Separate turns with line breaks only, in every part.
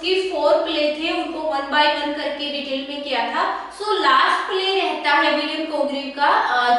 उसकी 4 प्ले थे, उनको 1 बाय 1 करके डिटेल में किया था। सो लास्ट प्ले रहता है विलियम कॉन्ग्रीव का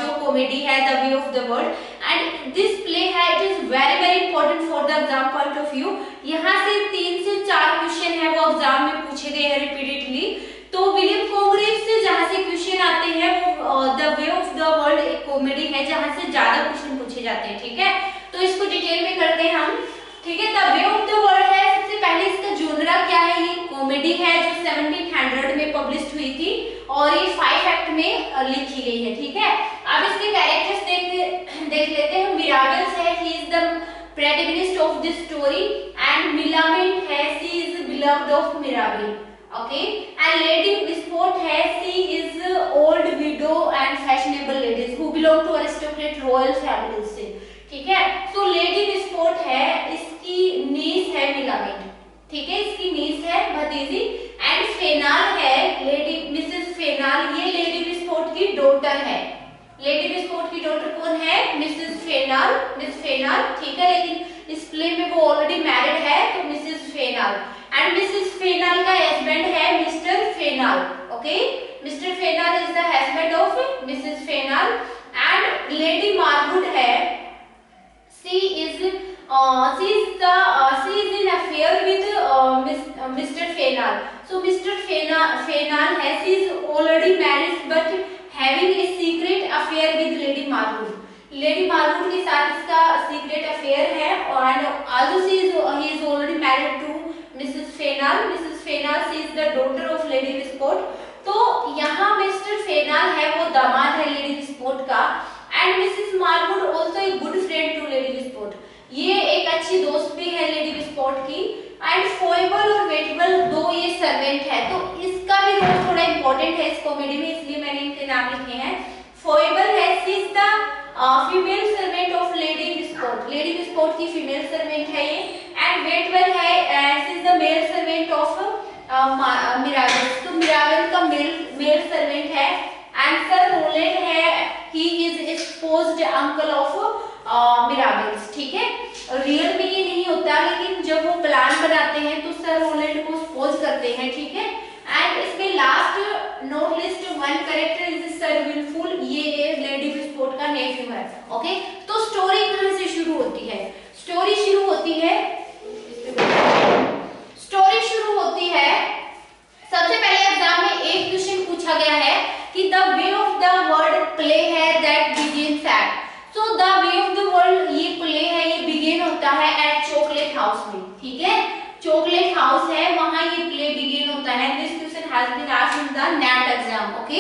जो कॉमेडी है the way of the world, and this play है it is very very important for the exam point of view. यहाँ से 3 से 4 क्वेश्चन है वो एग्जाम में पूछे गए हैं रिपीटेडली। तो विलियम कॉन्ग्रीव से जहाँ से क्वेश्चन आते हैं वो the way of the world एक कॉमेडी है जहाँ से ज्यादा क्वेश्चन पूछे जाते हैं, ठीक है। तो इसको डिटेल में करते हैं हम, ठीक है। The way of the world है, सबसे पहले इसका जोनरा क्या है, ये कॉमेडी है जो 1700 में पब्लिश हुई थी और ये 5 एक्ट में लिखी गई है, ठीक है। अब इसके कैरेक्टर्स देख लेते हैं। मिराबल्स है, he is the protagonist of this story, and Millamant है, she is beloved of Mirabell, okay. And Lady Wishfort है, she is old widow and fashionable ladies who belong to aristocrat royal families से, ठीक है। तो Lady Wishfort है, इसकी नीस है Millamant, ठीक है, इसकी नीस है भतीजी। एंड फेनाल है, लेडी मिसेस फेनाल, ये लेडी विस्फोट की डॉटर है। लेडी विस्फोट की डॉटर कौन है, मिसेस फेनाल, मिस फेनाल, ठीक है। लेकिन इस प्ले में वो ऑलरेडी मैरिड है तो Mrs Fainall. And Mrs Fainall का हस्बैंड है Mr Fainall, okay. Mr Fainall is the husband of Mrs Fainall. And Lady Marwood है, she is in affair with Mr. Fenal. So Mr. Fenal has is already married but having a secret affair with Lady Marwood. Lady Marwood के साथ इसका secret affair है और although he is already married to Mrs. Fenal. Mrs. Fenal she is the daughter of Lady Wisport. तो यहाँ Mr. Fenal है वो दामाद है Lady Wisport का, and Mrs Marwood also a good friend to Lady Wishfort, ये एक अच्छी दोस्त भी है लेडी विस्फोट की। एंड फोइबल और वेटेबल दो ये सर्वेंट है, तो इसका भी रोल थोड़ा इंपॉर्टेंट है इस कॉमेडी में, इसलिए मैंने इनके नाम लिखे हैं। फोइबल है, she is the female servant of Lady Wishfort, Lady Wishfort की फीमेल सर्वेंट है ये। एंड वेटेबल है, she is the male servant of Mirabell, तो मिराबल का मेल सर्वेंट है। एंड सर रोलेंड है, he is exposed uncle of Mirabell's, ठीक है। रियल में ये नहीं होता लेकिन जब वो प्लान बनाते हैं तो सर रोलेंड को एक्सपोज करते हैं, ठीक है। एंड इसमें last not least 1 character is Sir Wilfull, ये लेडी विस्फोट का नेफ्यू है, ओके। तो स्टोरी कहाँ से शुरू होती है, स्टोरी शुरू होती है सबसे पहले एग्जाम में एक क्वेश्चन पूछा गया है कि the way of the world play है that begins at, so the way of the world ये प्ले है ये बिगिन होता है एट चॉकलेट हाउस में, ठीक है। चॉकलेट हाउस है वहां ये प्ले बिगिन होता है। This question has been asked in the NET exam, okay.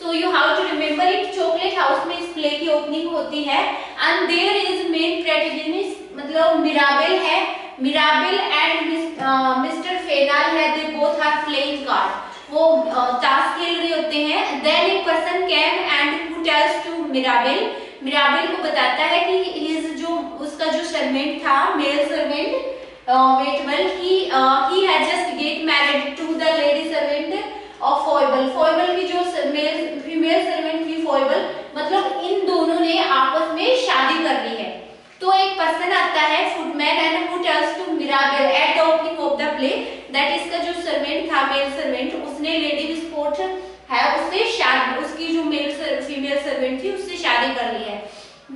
So you have to remember it, chocolate house में इस प्ले की ओपनिंग होती है। And there is main protagonist मतलब मिराबल है, मिराबल एंड मिस्टर फेनाल है, they both are playing card, वो ताश खेल रहे होते हैं। देन एक person came and who tells to Mirabell, Mirabell को बताता है कि हिज जो उसका जो सर्वेंट था male servant Waitwell he had just get married to the lady servant of Foible, Foible की जो फीमेल सर्वेंट थी फोइबल, मतलब इन दोनों ने आपस में शादी कर ली है। तो एक पर्सन आता है footman and who tells to Mirabell at the opening of the play that इसका जो सर्वेंट था मेल सर्वेंट उसने लेडी विस्फोट है उससे शादी, उसकी जो फीमेल सर्वेंट थी उससे शादी कर ली है।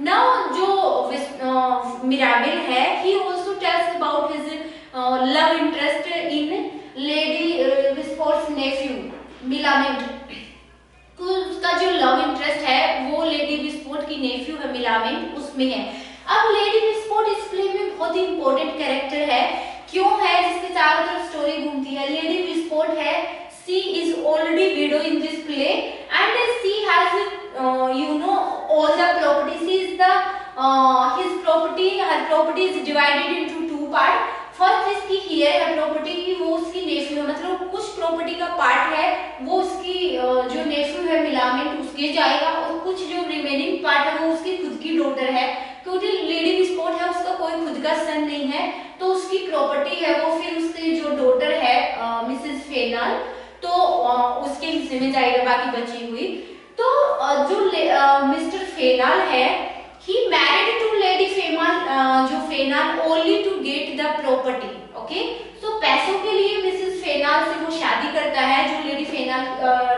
नाउ जो मिराबल है he also tells about his love interest in Lady Wishfort's nephew Millamant, तो उसका जो लव इंटरेस्ट है वो लेडी विस्फोट की नेफ्यू है मिलामेंट उसमें है। अब लेडी विस्फोट इस प्ले में बहुत ही इंपॉर्टेंट कैरेक्टर है, क्यों है, जिसके चारों तरफ स्टोरी घूमती है। लेडी विस्फोट है, she is already widow in this play and she has you know all the property, she is the his property, her property is divided into 2 parts। First इसकी हेयर है property की, वो उसकी नेफ्यू है, मतलब कुछ property का पार्ट है वो उसकी जो नेफ्यू है मिलामेंट उसके जाएगा, और कुछ जो रिमेनिंग पार्ट है वो उसकी खुद की डॉटर है, क्योंकि लेडी विस्फोट है उसका कोई खुद का सन नहीं है, तो उसकी प्रॉपर्टी है वो फिर उसकी जो डॉटर है मिसेस फेनाल, तो उसके हिस्से में जाएगा बाकी बची हुई। तो जो मिस्टर फेनाल है he married to lady Fainall जो Fainall only to get the property, okay. So पैसों के लिए मिसेस फेनाल से वो शादी करता है, जो लेडी फेनाल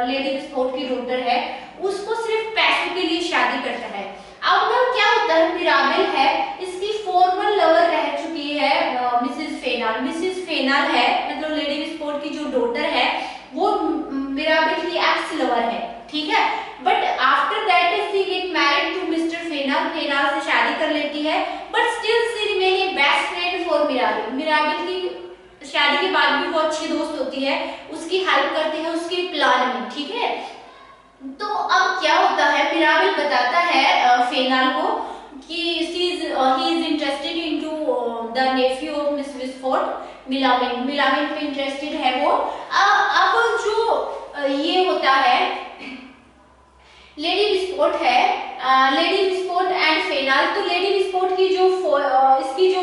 लेडी विस्फोट की डॉटर है उसको सिर्फ पैसों के लिए शादी करता है। अब ना क्या होता है, मिराबेल है इसकी फॉर्मल लवर रह चुकी है मिसेस फेनाल। मिसेस फेनाल है मतलब लेडी विस्फोट की जो डॉटर है वो मिराबेल की एक्स लवर है, ठीक है। But after that she get married to Mr Fainall, Fainall से शादी कर लेती है, but still she remain a best friend for Mirabell. Mirabell की शादी के बाद भी वो अच्छी दोस्त होती है, उसकी हेल्प करती है उसके प्लान में, ठीक है। तो अब क्या होता है, मिराबेल बताता है फेनाल को कि he is interested into the Neiphiu of miss विस्फोट, मिलामिन। मिलामिन पे इंटरेस्टेड है वो। अब जो ये होता है लेडी विस्फोट है, लेडी विस्फोट एंड फेनाल। तो लेडी विस्फोट की जो इसकी जो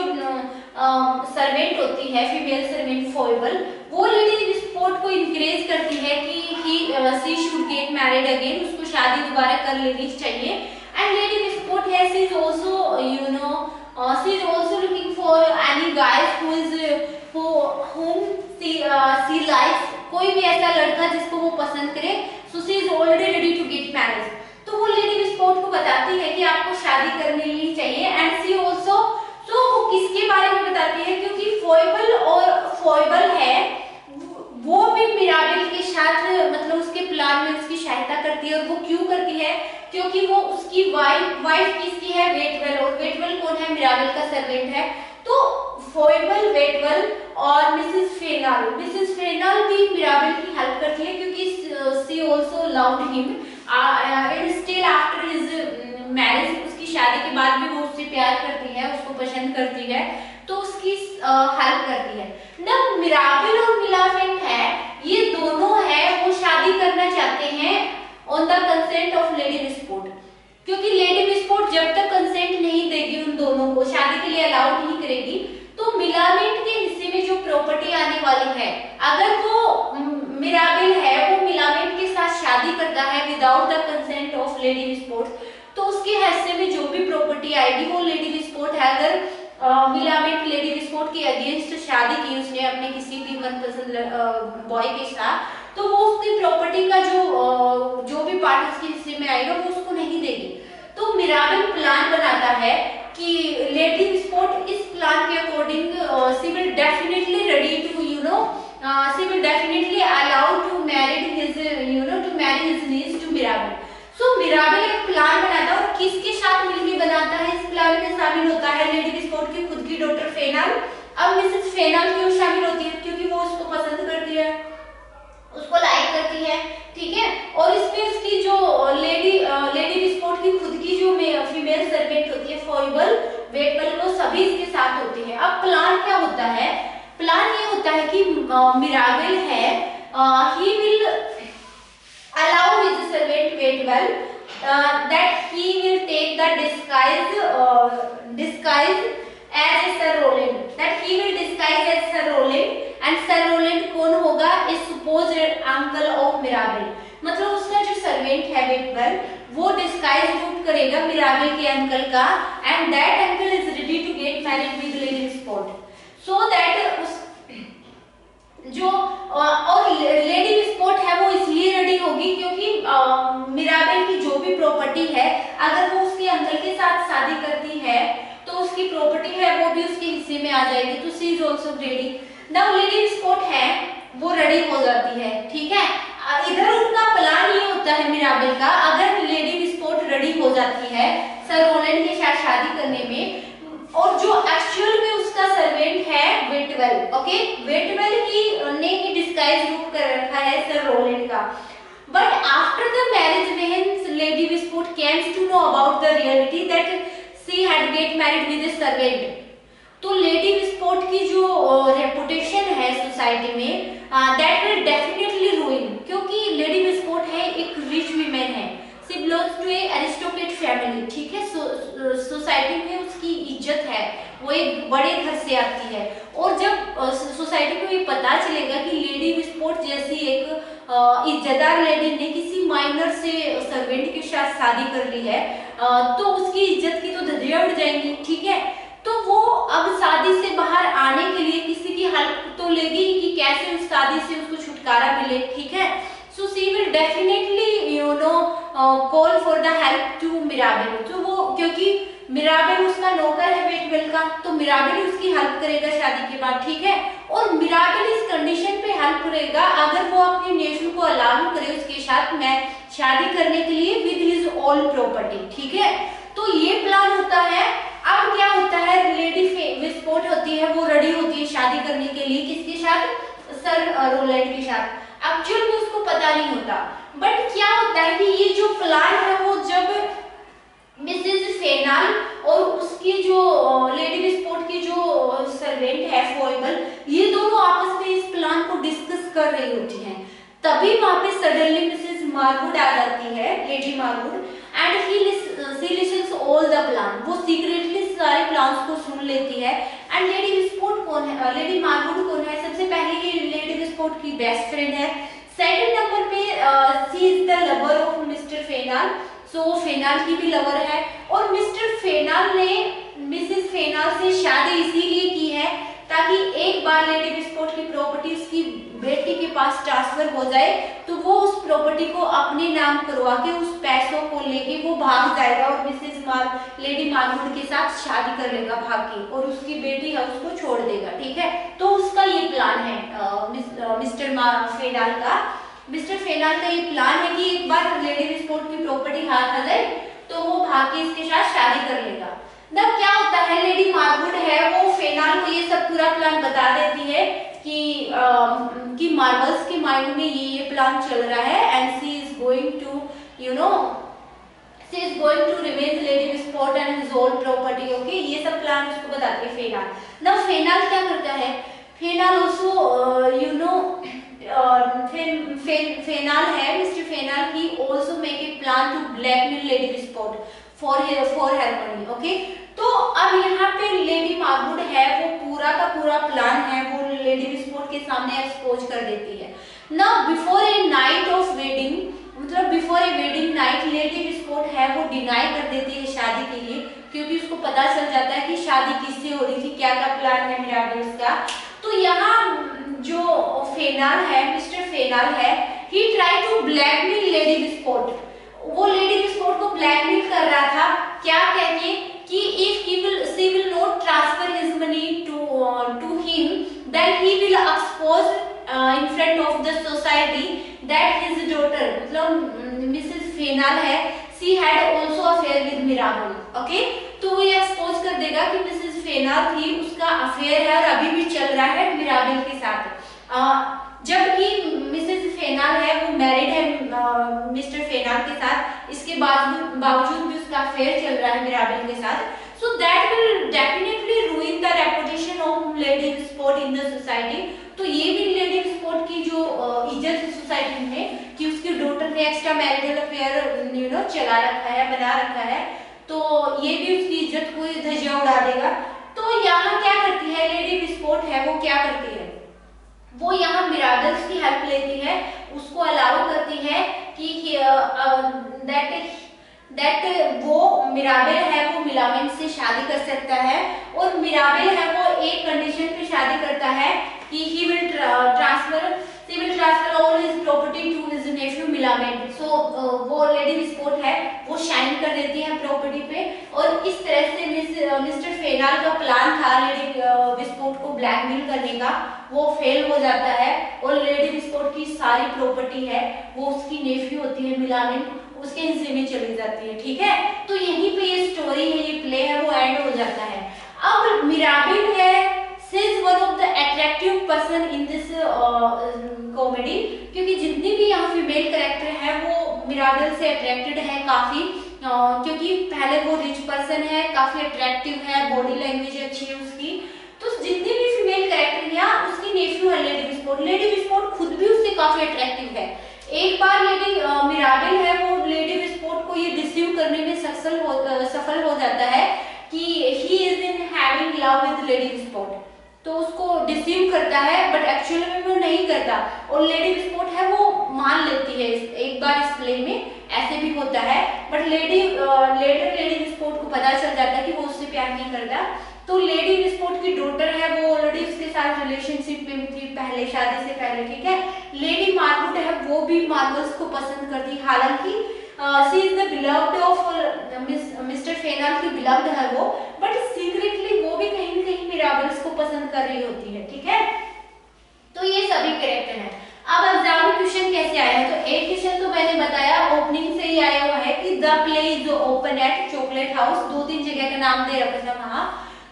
सर्वेंट होती है, फीमेल सर्वेंट फॉइबल, वो लेडी विस्फोट को इंकरेज करती है कि she should get married again, उसको शादी दोबारा कर लेनी चाहिए। एंड लेडी विस्फोट है she is also you know she is also looking for any guys who is whom she likes, कोई भी ऐसा लड़का जिसको वो पसंद करे। So she is already ready to get marriage. तो वो लेडी विस्फोट को बताती है कि आपको शादी करनी ही चाहिए। एंड शी आल्सो, सो वो किसके बारे में बताती है, क्योंकि फॉइबल है वो भी मिराबेल के साथ मतलब उसके प्लान में उसकी सहायता करती है। और वो क्यों करती है, क्योंकि वो उसकी वाइफ किसकी है, वेटवेल। और वेटवेल कौन है, मिराबेल का सर्वेंट है। तो फॉइबल, वेटवेल और मिसेस फेनाल भी मिराबेल की हेल्प करती है, क्योंकि she also loved him and still after his marriage, उसकी शादी के बाद भी वो उससे प्यार करती है, उसको पसंद करती है, तो उसकी हेल्प करती है ना। मिराबेल और मिलाफेंट है, ये दोनों है वो शादी करना चाहते हैं on the consent of Lady विस्फोट, क्योंकि लेडी विस्फोट जब तक कंसेंट नहीं देगी उन दोनों को, शादी के लिए अलाउ नहीं करेगी, तो मिलामेंट के हिस्से में जो प्रॉपर्टी आने वाली है, अगर वो मिराबेल है वो मिलामेंट के साथ शादी करता है without the consent of Lady विस्फोट, तो उसके हिस्से में जो भी प्रॉपर्टी आएगी वो लेडी विस्फोट है। अगर मिलामेंट लेडी विस्फोट के अगेंस्ट शादी की उसने अपने किसी भी मनपसंद बॉय के साथ, तो वो उसकी प्रॉपर्टी का जो भी पार्ट उसके हिस्से में आएगा वो उसको नहीं देगी। तो मिराबेल प्लान बनाता है कि लेडी विस्फोट इस प्लान के according she will definitely ready to she will definitely allow to marry his to marry his niece to Mirabell. So Mirabell एक प्लान बनाता है, और किसके साथ मिलकर बनाता है, इस प्लान में शामिल होता है लेडी विस्फोट की खुद की डॉटर फेनाल। अब मिसेस फेनाल क्यों शामिल होती है, क्योंकि वो उसको पसंद करती है, उसको लाइक करती है, ठीक है। और इसमें उसकी जो लेडी विस्फोट की खुद की जो फीमेल सर्वेंट होती है, फॉइबल, वेटवेल, वो सभी इसके साथ होते हैं। अब प्लान क्या होता है, प्लान ये होता है कि मिराबेल है he will allow his servant Waitwell that he will take the disguise as Sir Roland, that he will disguise as Sir Roland, and Sir Roland कौन होगा, is supposed uncle of Mirabel। मतलब उसका जो servant है वेटवेल वो disguise रूप करेगा Mirabel के अंकल का, and that uncle is ready to get married with Lady Wishfort, so that उस जो और लेडी विस्फोट है वो इसलिए रेडी होगी क्योंकि मिराबेल की जो भी प्रॉपर्टी है अगर वो उसके अंकल के साथ शादी करती है तो उसकी प्रॉपर्टी है वो भी उसके हिस्से में आ जाएगी, तो she is also ready. Now lady Wishfort है वो रेडी हो जाती है, ठीक है। इधर उनका प्लान ये होता है मिराबेल का, अगर लेडी विस्फोट रेडी हो जाती है सर रोलैंड के साथ शादी करने में, और जो एक्चुअल में उसका सर्वेंट है वेटवेल, ओके, वेटवेल ने ही डिस्गाइज रूप कर रखा है सर रोलैंड का। But after the marriage when Lady Wishfort comes to know about the reality that she had get married with a servant, तो लेडी विस्फोट की जो रेपुटेशन है सोसाइटी में दैट विल डेफिनेटली रूइन, क्योंकि लेडी विस्फोट है एक rich women है, she belongs to a aristocrat family, ठीक है। सोसाइटी में उसकी इज्जत है, वो एक बड़े घर से आती है, और जब सोसाइटी को ये पता चलेगा कि लेडी विस्फोट जैसी एक इज्जतदार लेडी ने किसी माइनर से सर्वेंट के साथ शादी कर ली है, तो उसकी इज्जत की तो धज्जियां उड़ जाएंगी, ठीक है। तो वो अब शादी से बाहर आने के लिए किसी की हेल्प तो लेगी कि कैसे उस्तादी से उसको छुटकारा मिले, ठीक है। So she will definitely call for the help to Mirabell. तो वो, क्योंकि मिराबेल उसका नौकर है वेटवेल का, तो मिराबेल उसकी हेल्प करेगा शादी के बाद, ठीक है। और मिराबेल इस कंडीशन पे हेल्प करेगा अगर वो अपने नेफ्यू को अलाउ करे उसके साथ मैं शादी करने के लिए विद हिज ऑल प्रॉपर्टी, ठीक है। तो ये प्लान होता है। अब क्या होता है, लेडी विस्फोट होती है, वो रेडी होती है शादी करने के लिए, किसके साथ, सर रोलैंड के साथ। एक्चुअल में उसको पता नहीं होता, बट क्या होता है कि ये जो प्लान है वो जब मिसेस फेनाल और उसकी जो लेडी विस्फोट की जो सर्वेंट है फोइबल, ये दोनों आपस में इस प्लान को डिस्कस कर रही होती हैं, तभी वहां पे सडनली मिसेस मार्वुड आ जाती है, Lady Marwood, and she listens all the plan. वो सीक्रेटली सारे प्लान्स को सुन लेती है। एंड लेडी विस्फोट कौन है, लेडी मार्वुड कौन है, सबसे पहले ये लेडी विस्फोट की बेस्ट फ्रेंड है। सेकंड नंबर पे she is the lover of Mr Fainall, so Fainall की भी लवर है। और मिस्टर फेनाल ने मिसेस फेनाल से शादी इसीलिए की है ताकि एक बार लेडी विस्फोट की प्रॉपर्टी उसकी बेटी के पास ट्रांसफर हो जाए तो वो उस प्रॉपर्टी को अपने नाम करवा के उस पैसों को लेके वो भाग जाएगा और मिसेस लेडी मार्वुड के साथ शादी कर लेगा भाग के, और उसकी बेटी है उसको छोड़ देगा, ठीक है। तो उसका ये प्लान है मिस्टर फेनाल का। मिस्टर फेनाल का ये प्लान है कि एक बार लेडी विस्फोट की प्रॉपर्टी हाथ आ जाए तो वो भाग के इसके साथ शादी कर लेगा। तब क्या होता है, लेडी मार्वुड है वो फेनाल को ये सब पूरा प्लान बता देती है कि मार्वल्स के माइंड में ये प्लान चल रहा है, and she is going to she is going to revenge Lady Wishfort and his whole property, okay. ये सब प्लान उसको बताती है फेनाल। नाउ फेनाल क्या करता है, फेनाल ऑल्सो फेनाल है, Mr Fainall he also make a plan to blackmail Lady Wishfort for her money, okay. तो अब यहाँ पे लेडी मार्वुड है वो पूरा का पूरा प्लान है वो लेडी विस्फोट के सामने एक्सपोज कर देती है। Now before A night of wedding, मतलब before A wedding night, lady Wishfort है वो डिनाई कर देती है शादी के लिए, क्योंकि उसको पता चल जाता है कि शादी किससे हो रही थी, क्या क्या प्लान है मिराबेल्स का। तो यहाँ जो फेनाल है, मिस्टर फेनाल है, ही ट्राई टू ब्लैकमेल लेडी विस्फोट। वो लेडी विस्फोट को ब्लैकमेल कर रहा था, क्या कहके कि if she will not transfer his money to him, then he will expose in front of the society that his daughter, मतलब मिसेस फेनाल है, she had also affair with Mirabell, okay. तो वो ये एक्सपोज कर देगा कि Mrs फेनाल थी, उसका अफेयर है और अभी भी चल रहा है मिराबेल के साथ। जबकि मिसेस फेनाल है वो मैरिड है मिस्टर फेनाल के साथ, इसके बावजूद भी उसका अफेयर चल रहा है मिराबेल के साथ। So that will definitely रूइन the reputation of Lady विस्फोट इन द सोसाइटी। तो ये भी लेडी विस्फोट की जो इज्जत है सोसाइटी में कि उसकी डॉटर ने एक्स्ट्रा मैरिटल अफेयर चला रखा है, बना रखा है, तो ये भी उसकी इज्जत को धज्जियां उड़ा देगा। तो यहाँ क्या करती है लेडी विस्फोट है वो क्या करती है, वो यहाँ मिराबेल्स की हेल्प लेती है, उसको अलाउ करती है कि दैट वो मिराबेल है वो मिलामेंट से शादी कर सकता है, और मिराबेल है वो एक कंडीशन पे शादी करता है कि he will transfer all his property to his nephew Millamant. So वो लेडी विस्फोट है वो शाइन कर देती है प्रॉपर्टी पे, और इस तरह से मिस्टर फेनाल का प्लान था लेडी विस्फोट को ब्लैकमेल करने का, वो फेल हो जाता है, और लेडी विस्फोट की सारी प्रॉपर्टी है वो उसकी नेफ्यू होती है मिलामेंट, उसके हिस्से में चली जाती है, ठीक है। तो यहीं पे ये स्टोरी है, ये प्ले है वो एंड हो जाता है। अब मिराबेल है she is one of the attractive person in this comedy, क्योंकि जितनी भी यहाँ फीमेल कैरेक्टर है वो मिराबेल से अट्रैक्टेड है काफी, क्योंकि पहले वो रिच पर्सन है, काफी अट्रैक्टिव है, बॉडी लैंग्वेज अच्छी है उसकी। तो जितनी भी फीमेल कैरेक्टर है उसकी नेफ्यू है लेडी विस्फोट खुद भी उससे काफी अट्रैक्टिव है। एक बार लेडी मिराबेल है वो लेडी विस्फोट को ये डिसीव करने में सफल हो जाता है कि he is in having love with Lady विस्फोट। तो उसको डिसीव करता है, बट एक्चुअली में वो नहीं करता, और लेडी विस्फोट है वो मान लेती है एक बार इस प्ले में, ऐसे भी होता है। बट लेटर लेडी विस्फोट को पता चल जाता है कि वो उससे प्यार नहीं करता। तो लेडी विस्फोट की डॉटर है, वो ऑलरेडी उसके साथ रिलेशनशिप में थी पहले, शादी से पहले, ठीक है। लेडी मार्गरेट है वो भी मार्वल्स को पसंद करती, हालांकि she is the beloved of Mr Fainall की बिलव्ड है वो, बट सीक्रेटली वो भी कहीं ना कहीं मिराबल्स को पसंद कर रही होती है, ठीक है। तो ये सभी कैरेक्टर हैं। अब एग्जाम में क्वेश्चन कैसे आया है, तो एक क्वेश्चन तो मैंने बताया ओपनिंग से ही आया हुआ है कि the play is open at chocolate house, 2-3 जगह का नाम दे रखा था वहां,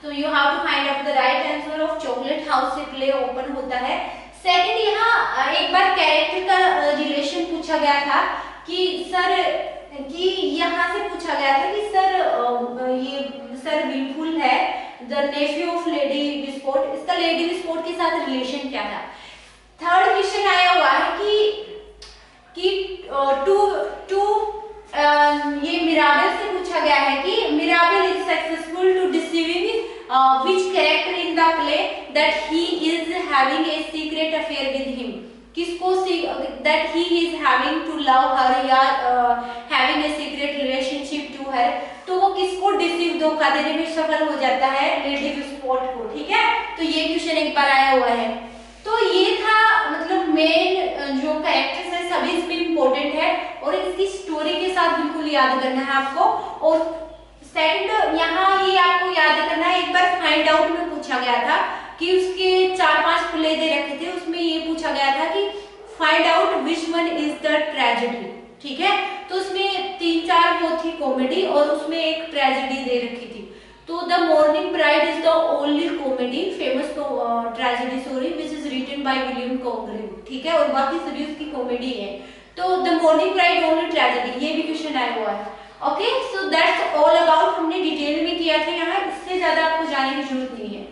तो you have to find out the right answer of chocolate house से प्ले ओपन होता है। सेकंड, यहाँ एक बार कैरेक्टर का रिलेशन पूछा गया था कि सर, कि यहाँ से पूछा गया था कि सर ये सर विलफुल है द नेफ्यू ऑफ लेडी विस्फोट, इसका लेडी विस्फोट के साथ रिलेशन क्या था। थर्ड क्वेश्चन आया हुआ है कि ये मिराबेल से पूछा गया है कि Mirabell is successful to deceiving which character in the play that he is having a secret affair with him, किसको that he is having to love her या having a secret relationship to her, तो वो किसको deceive, धोखा देने में सफल हो जाता है, लेडी विस्फोट को, ठीक है। तो ये क्वेश्चन एक बार आया हुआ है। तो ये था मतलब मेन जो कैरेक्टर्स है सभी इसमें इंपॉर्टेंट है, और इसकी स्टोरी के साथ बिल्कुल याद करना है आपको। और सेकंड, यहाँ ये आपको याद करना है, एक बार फाइंड आउट में पूछा गया था कि उसके 4-5 प्ले दे रखे थे, उसमें ये पूछा गया था कि find out which one is the tragedy, ठीक है। तो उसमें 3-4 वो थी कॉमेडी और उसमें एक ट्रेजेडी दे रखी थी। तो the Mourning Bride is the only comedy famous tragedy sorry which is written by William Congreve, ठीक है, और बाकी सभी उसकी कॉमेडी है। तो the Mourning Bride only tragedy, ये भी क्वेश्चन आया हुआ है। Okay, so that's all about, हमने डिटेल में किया था यहाँ, इससे ज्यादा आपको जाने की जरूरत नहीं है।